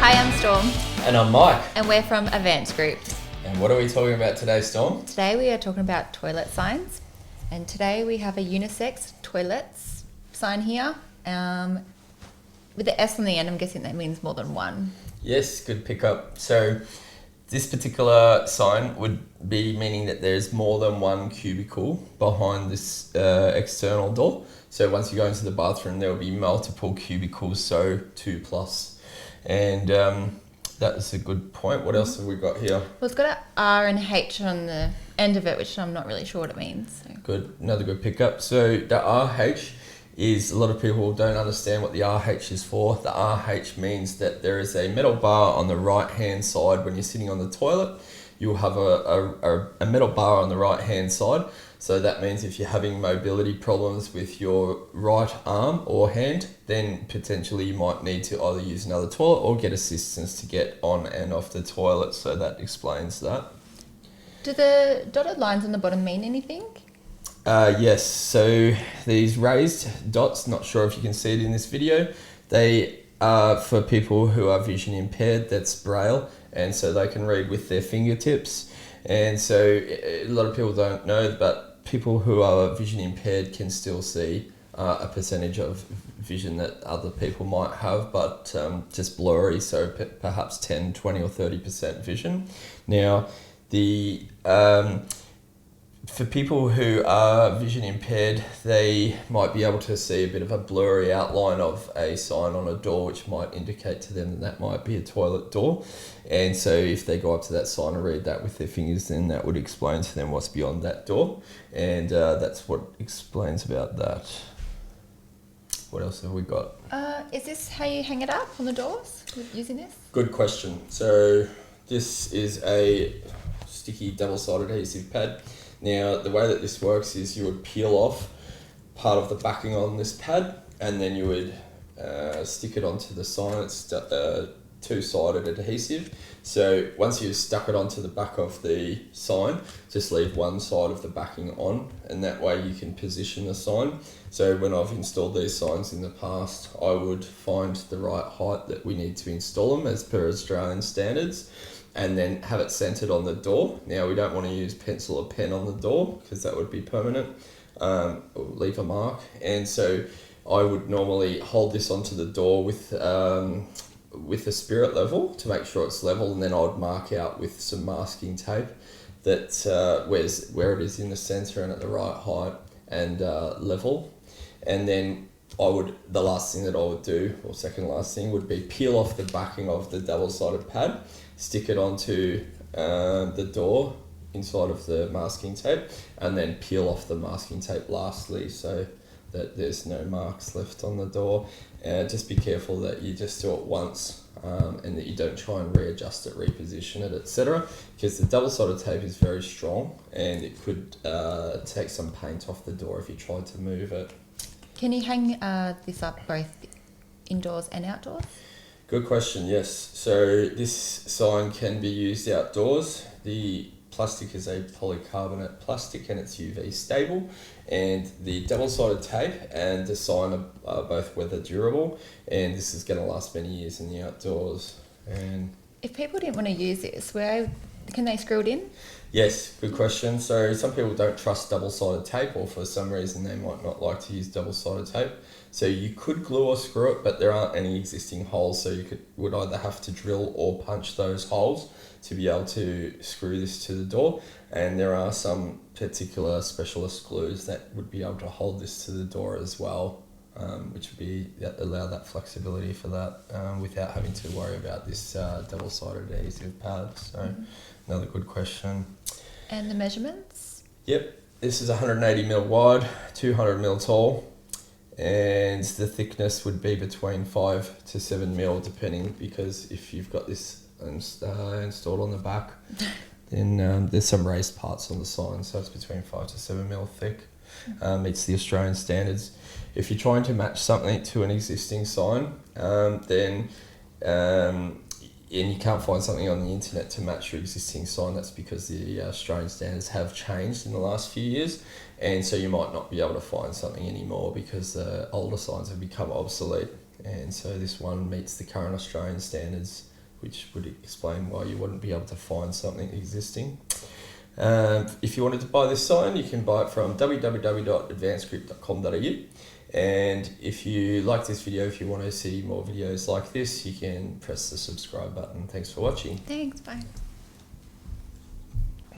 Hi, I'm Storm, And I'm Mike. and we're from Advanced Group. And what are we talking about today, Storm? Today we are talking about toilet signs, and today we have a unisex toilets sign here with the S on the end. I'm guessing that means more than one. Yes, good pickup. So this particular sign would be meaning that there's more than one cubicle behind this external door. So once you go into the bathroom, there will be multiple cubicles, so 2+. And that is a good point. What else have we got here? Well, it's got an R and H on the end of it, which I'm not really sure what it means. So. Good, another good pickup. So the RH is, a lot of people don't understand what the RH is for. The RH means that there is a metal bar on the right hand side. When you're sitting on the toilet, you'll have a metal bar on the right hand side. So that means if you're having mobility problems with your right arm or hand, then potentially you might need to either use another toilet or get assistance to get on and off the toilet. So that explains that. Do the dotted lines on the bottom mean anything? Yes, so these raised dots, not sure if you can see it in this video, they are for people who are vision impaired. That's Braille, and so they can read with their fingertips. And so a lot of people don't know, but people who are vision impaired can still see a percentage of vision that other people might have, but just blurry, so perhaps 10, 20 or 30% vision. Now, the for people who are vision impaired, they might be able to see a bit of a blurry outline of a sign on a door, which might indicate to them that that might be a toilet door. And so if they go up to that sign and read that with their fingers, then that would explain to them what's beyond that door. And that's what explains about that. What else have we got? Is this how you hang it up on the doors using this? Good question. So this is a sticky double-sided adhesive pad. Now, the way that this works is you would peel off part of the backing on this pad, and then you would stick it onto the sign. It's two-sided adhesive. So once you've stuck it onto the back of the sign, just leave one side of the backing on, and that way you can position the sign. So when I've installed these signs in the past, I would find the right height that we need to install them as per Australian standards, and then have it centered on the door. Now, we don't want to use pencil or pen on the door because that would be permanent, or leave a mark. And so I would normally hold this onto the door with a spirit level to make sure it's level, and then I would mark out with some masking tape that where it is in the center and at the right height and level. And then the last thing that I would do, or second last thing, would be peel off the backing of the double-sided pad, stick it onto the door inside of the masking tape, and then peel off the masking tape lastly so that there's no marks left on the door. Just be careful that you just do it once and that you don't try and readjust it, reposition it, etc. Because the double-sided tape is very strong and it could take some paint off the door if you tried to move it. Can you hang this up both indoors and outdoors? Good question, yes. So this sign can be used outdoors. The plastic is a polycarbonate plastic and it's UV stable, and the double-sided tape and the sign are both weather durable, and this is going to last many years in the outdoors. And if people didn't want to use this, can they screw it in? Yes, good question. So some people don't trust double-sided tape, or for some reason they might not like to use double-sided tape. So you could glue or screw it, but there aren't any existing holes, so you would either have to drill or punch those holes to be able to screw this to the door. And there are some particular specialist glues that would be able to hold this to the door as well, which would allow that flexibility for that without having to worry about this double-sided adhesive pad. So another good question. And the measurements? Yep, this is 180mm wide, 200mm tall, and the thickness would be between 5 to 7mm, depending, because if you've got this installed on the back, then there's some raised parts on the sign, so it's between 5 to 7mm thick. Meets the Australian standards. If you're trying to match something to an existing sign, and you can't find something on the internet to match your existing sign, that's because the Australian standards have changed in the last few years, and so you might not be able to find something anymore because the older signs have become obsolete. and so this one meets the current Australian standards, which would explain why you wouldn't be able to find something existing. If you wanted to buy this sign, you can buy it from www.advancedgroup.com.au. And if you like this video, if you want to see more videos like this, you can press the subscribe button. Thanks for watching. Thanks, bye.